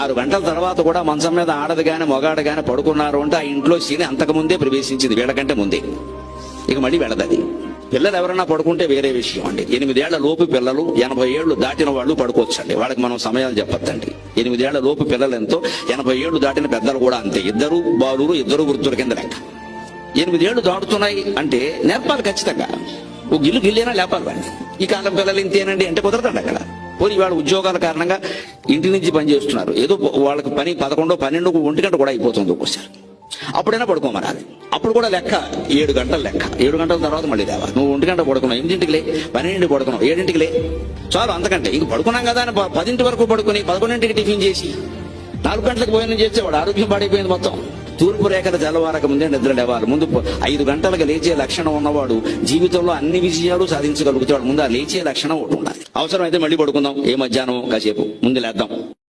6 గంటల తర్వాత కూడా మంచం మీద ఆడదు గాని మొగాడు గాని పడుకున్నారు అంటే ఆ ఇంట్లో శని అంతకుముందే ప్రవేశించింది, వీళ్ళకంటే ముందే. ఇక మళ్ళీ వెళ్ళదది. పిల్లలు ఎవరన్నా పడుకుంటే వేరే విషయం అండి. 8 ఏళ్ల లోపు పిల్లలు, 80 ఏళ్లు దాటిన వాళ్ళు పడుకోవచ్చండి. వాళ్ళకి మనం సమయాలు చెప్పొద్దండి. 8 ఏళ్ల లోపు పిల్లలు ఎంతో, 80 ఏళ్లు దాటిన పెద్దలు కూడా అంతే. ఇద్దరు బాలురు, ఇద్దరు వృద్ధుల కింద లెక్క. 8 ఏళ్లు దాటుతున్నాయి అంటే నేర్పాలి ఖచ్చితంగా. ఓ గిల్లినా లేపాలి వాడిని. ఈ కాలం పిల్లలు ఇంతేనండి అంటే కుదరదండి అక్కడ. పోనీ వాళ్ళ ఉద్యోగాల కారణంగా ఇంటి నుంచి పని చేస్తున్నారు, ఏదో వాళ్ళకి పని 11, 12, 1 గంట కూడా అయిపోతుంది ఒక్కోసారి. అప్పుడైనా పడుకోమరాలి. అప్పుడు కూడా లెక్క 7 గంటలు లెక్క. 7 గంటల తర్వాత మళ్ళీ లేవాలి. నువ్వు 1 గంట పడుకున్నావు, 8ంటికి లే. 12ంటికి పడుకున్నావు, 7ంటికి లే. చాలు అంతకంటే. ఇంక పడుకున్నాం కదా అని 10 వరకు పడుకుని 11ంటికి టిఫిన్ చేసి 4 గంటలకు భోజనం చేస్తే వాడు ఆరోగ్యం పాడైపోయింది మొత్తం. తూర్పు రేఖలు తెల్లవారక ముందే నిద్ర లేవాలి. ముందు 5 గంటలకు లేచే లక్షణం ఉన్నవాడు జీవితంలో అన్ని విజయాలు సాధించగలుగుతాడు. ముందు ఆ లేచే లక్షణం ఒకటి ఉండాలి. అవసరమైతే మళ్ళీ పడుకుందాం, ఏ మధ్యాహ్నం కాసేపు ముందు లేద్దాం.